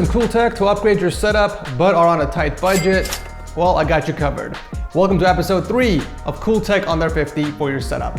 some cool tech to upgrade your setup but are on a tight budget? Well, I got you covered. Welcome to episode 3 of Cool Tech Under 50 for your setup.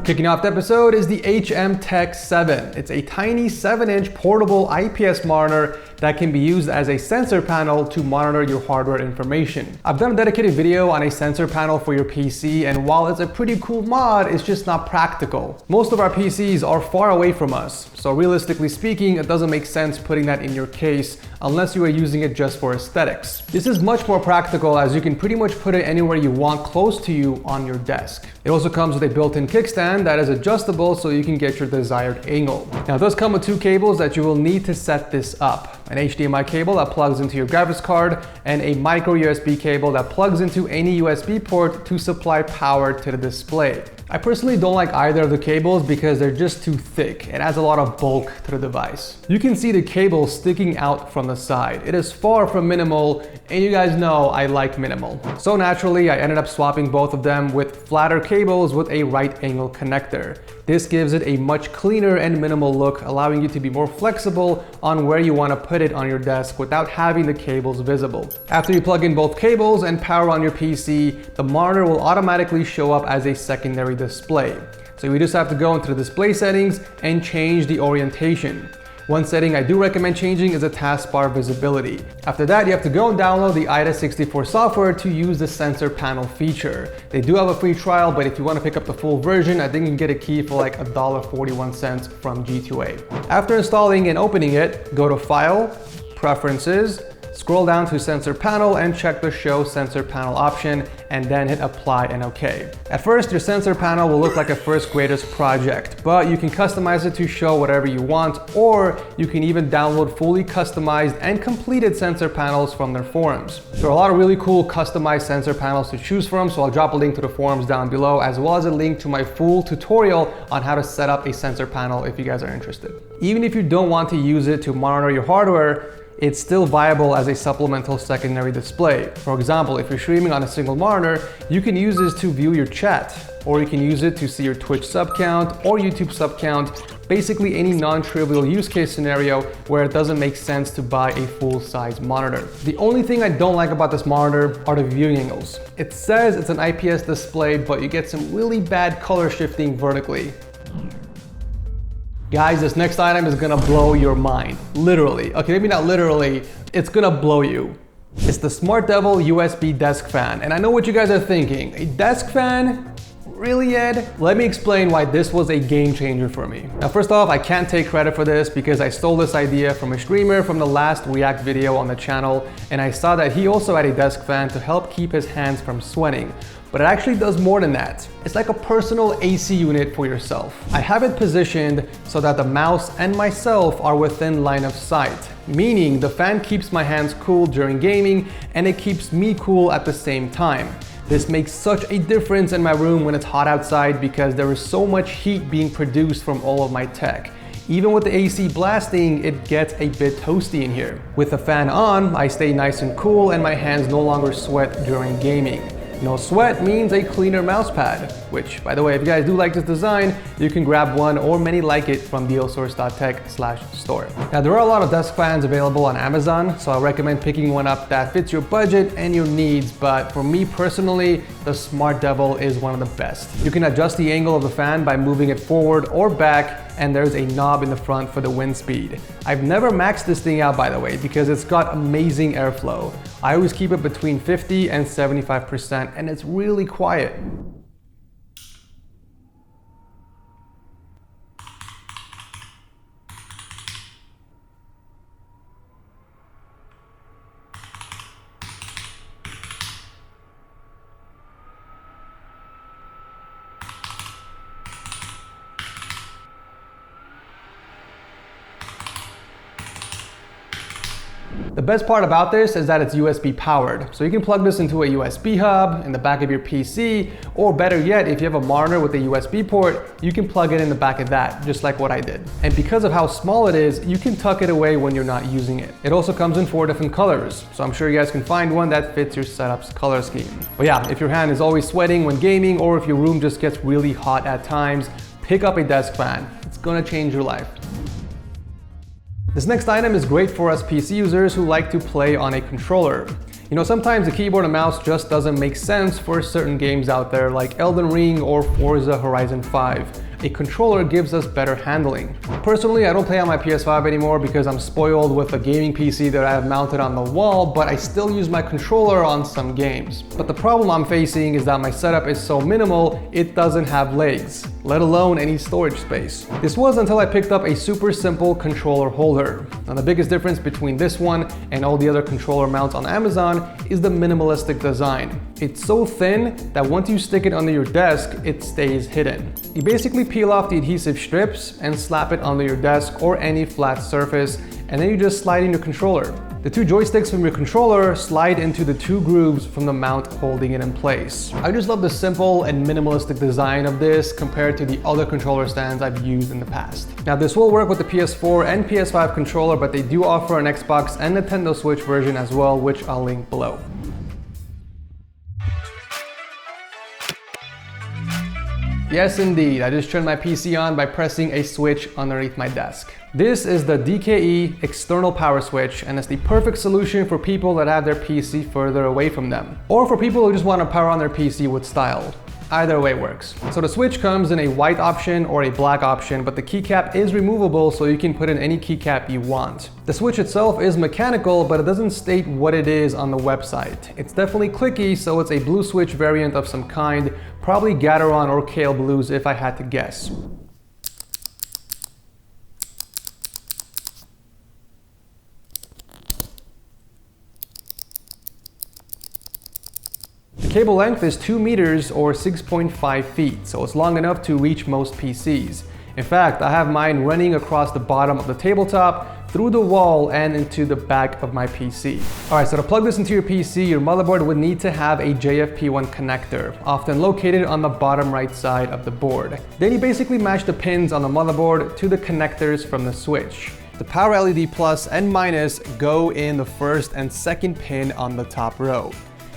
Kicking off the episode is the HM Tech 7. It's a tiny 7-inch portable IPS monitor that can be used as a sensor panel to monitor your hardware information. I've done a dedicated video on a sensor panel for your PC, and while it's a pretty cool mod, it's just not practical. Most of our PCs are far away from us, so realistically speaking, it doesn't make sense putting that in your case unless you are using it just for aesthetics. This is much more practical as you can pretty much put it anywhere you want close to you on your desk. It also comes with a built-in kickstand that is adjustable so you can get your desired angle. Now it does come with 2 cables that you will need to set this up. An HDMI cable that plugs into your graphics card and a micro USB cable that plugs into any USB port to supply power to the display. I personally don't like either of the cables because they're just too thick. It adds a lot of bulk to the device. You can see the cable sticking out from the side. It is far from minimal, and you guys know I like minimal. So naturally, I ended up swapping both of them with flatter cables with a right angle connector. This gives it a much cleaner and minimal look, allowing you to be more flexible on where you want to put it on your desk without having the cables visible. After you plug in both cables and power on your PC, the monitor will automatically show up as a secondary display. So we just have to go into the display settings and change the orientation. One setting I do recommend changing is the taskbar visibility. After that, you have to go and download the IDA64 software to use the sensor panel feature. They do have a free trial, but if you want to pick up the full version, I think you can get a key for like $1.41 from G2A. After installing and opening it, go to File, Preferences, scroll down to Sensor Panel and check the Show Sensor Panel option, and then hit Apply and OK. At first, your sensor panel will look like a first grader's project, but you can customize it to show whatever you want, or you can even download fully customized and completed sensor panels from their forums. There are a lot of really cool customized sensor panels to choose from, so I'll drop a link to the forums down below, as well as a link to my full tutorial on how to set up a sensor panel if you guys are interested. Even if you don't want to use it to monitor your hardware, it's still viable as a supplemental secondary display. For example, if you're streaming on a single monitor, you can use this to view your chat, or you can use it to see your Twitch sub count or YouTube sub count, basically any non-trivial use case scenario where it doesn't make sense to buy a full-size monitor. The only thing I don't like about this monitor are the viewing angles. It says it's an IPS display, but you get some really bad color shifting vertically. Guys, this next item is gonna blow your mind. Literally. Okay, maybe not literally, it's gonna blow you. It's the Smart Devil USB desk fan. And I know what you guys are thinking. A desk fan? Really, Ed? Let me explain why this was a game changer for me. Now, first off, I can't take credit for this because I stole this idea from a streamer from the last React video on the channel, and I saw that he also had a desk fan to help keep his hands from sweating. But it actually does more than that. It's like a personal AC unit for yourself. I have it positioned so that the mouse and myself are within line of sight, meaning the fan keeps my hands cool during gaming and it keeps me cool at the same time. This makes such a difference in my room when it's hot outside because there is so much heat being produced from all of my tech. Even with the AC blasting, it gets a bit toasty in here. With the fan on, I stay nice and cool and my hands no longer sweat during gaming. No sweat means a cleaner mouse pad, which, by the way, if you guys do like this design, you can grab one or many like it from dealsource.tech/store. Now, there are a lot of desk fans available on Amazon, so I recommend picking one up that fits your budget and your needs, but for me personally, the Smart Devil is one of the best. You can adjust the angle of the fan by moving it forward or back, and there's a knob in the front for the wind speed. I've never maxed this thing out, by the way, because it's got amazing airflow. I always keep it between 50 and 75%, and it's really quiet. The best part about this is that it's USB powered. So you can plug this into a USB hub in the back of your PC, or better yet, if you have a monitor with a USB port, you can plug it in the back of that, just like what I did. And because of how small it is, you can tuck it away when you're not using it. It also comes in 4 different colors, so I'm sure you guys can find one that fits your setup's color scheme. But yeah, if your hand is always sweating when gaming, or if your room just gets really hot at times, pick up a desk fan. It's gonna change your life. This next item is great for us PC users who like to play on a controller. You know, sometimes the keyboard and mouse just doesn't make sense for certain games out there like Elden Ring or Forza Horizon 5. A controller gives us better handling. Personally, I don't play on my PS5 anymore because I'm spoiled with a gaming PC that I have mounted on the wall, but I still use my controller on some games. But the problem I'm facing is that my setup is so minimal, it doesn't have legs, let alone any storage space. This was until I picked up a super simple controller holder. Now, the biggest difference between this one and all the other controller mounts on Amazon is the minimalistic design. It's so thin that once you stick it under your desk, it stays hidden. You basically peel off the adhesive strips and slap it under your desk or any flat surface, and then you just slide in your controller. The two joysticks from your controller slide into the two grooves from the mount holding it in place. I just love the simple and minimalistic design of this compared to the other controller stands I've used in the past. Now, this will work with the PS4 and PS5 controller, but they do offer an Xbox and Nintendo Switch version as well, which I'll link below. Yes, indeed, I just turned my PC on by pressing a switch underneath my desk. This is the DKE external power switch, and it's the perfect solution for people that have their PC further away from them, or for people who just want to power on their PC with style. Either way works. So the switch comes in a white option or a black option, but the keycap is removable so you can put in any keycap you want. The switch itself is mechanical, but it doesn't state what it is on the website. It's definitely clicky, so it's a blue switch variant of some kind, probably Gateron or Kale Blues if I had to guess. The cable length is 2 meters or 6.5 feet, so it's long enough to reach most PCs. In fact, I have mine running across the bottom of the tabletop, through the wall, and into the back of my PC. Alright, so to plug this into your PC, your motherboard would need to have a JFP1 connector, often located on the bottom right side of the board. Then you basically match the pins on the motherboard to the connectors from the switch. The power LED plus and minus go in the first and second pin on the top row.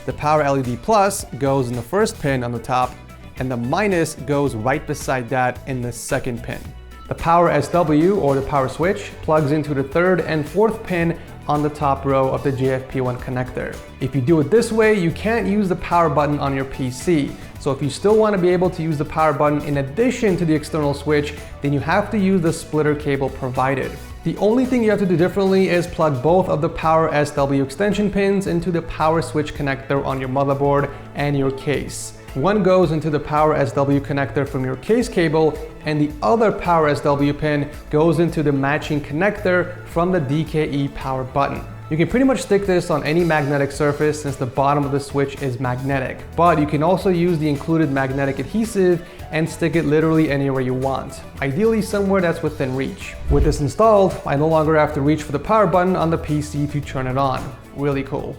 The power LED plus goes in the first pin on the top, and the minus goes right beside that in the second pin. The power SW, or the power switch, plugs into the third and fourth pin on the top row of the JFP1 connector. If you do it this way, you can't use the power button on your PC. So if you still want to be able to use the power button in addition to the external switch, then you have to use the splitter cable provided. The only thing you have to do differently is plug both of the power SW extension pins into the power switch connector on your motherboard and your case. One goes into the power SW connector from your case cable, and the other power SW pin goes into the matching connector from the DKE power button. You can pretty much stick this on any magnetic surface since the bottom of the switch is magnetic, but you can also use the included magnetic adhesive and stick it literally anywhere you want, ideally somewhere that's within reach. With this installed, I no longer have to reach for the power button on the PC to turn it on. Really cool.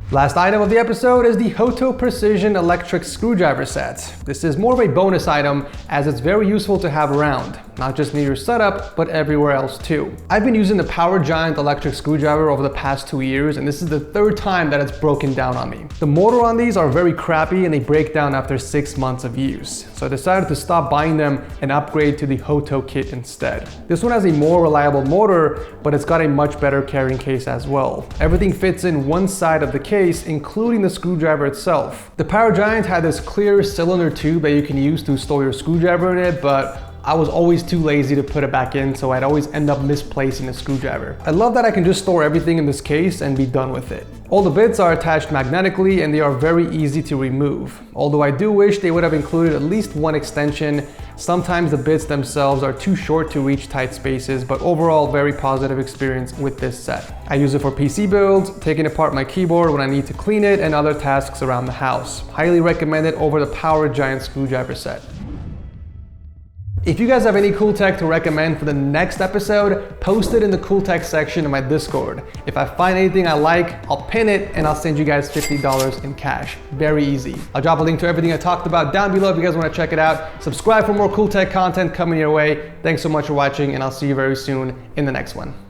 Last item of the episode is the Hoto Precision electric screwdriver set. This is more of a bonus item as it's very useful to have around, not just near your setup, but everywhere else too. I've been using the Power Giant electric screwdriver over the past 2 years, and this is the third time that it's broken down on me. The motor on these are very crappy and they break down after 6 months of use. So I decided to stop buying them and upgrade to the Hoto kit instead. This one has a more reliable motor, but it's got a much better carrying case as well. Everything fits in one side of the case, including the screwdriver itself. The Power Giant had this clear cylinder tube that you can use to store your screwdriver in it, but I was always too lazy to put it back in, so I'd always end up misplacing the screwdriver. I love that I can just store everything in this case and be done with it. All the bits are attached magnetically and they are very easy to remove. Although I do wish they would have included at least one extension. Sometimes the bits themselves are too short to reach tight spaces, but overall very positive experience with this set. I use it for PC builds, taking apart my keyboard when I need to clean it, and other tasks around the house. Highly recommend it over the Power Giant screwdriver set. If you guys have any cool tech to recommend for the next episode, post it in the cool tech section of my Discord. If I find anything I like, I'll pin it and I'll send you guys $50 in cash. Very easy. I'll drop a link to everything I talked about down below if you guys want to check it out. Subscribe for more cool tech content coming your way. Thanks so much for watching, and I'll see you very soon in the next one.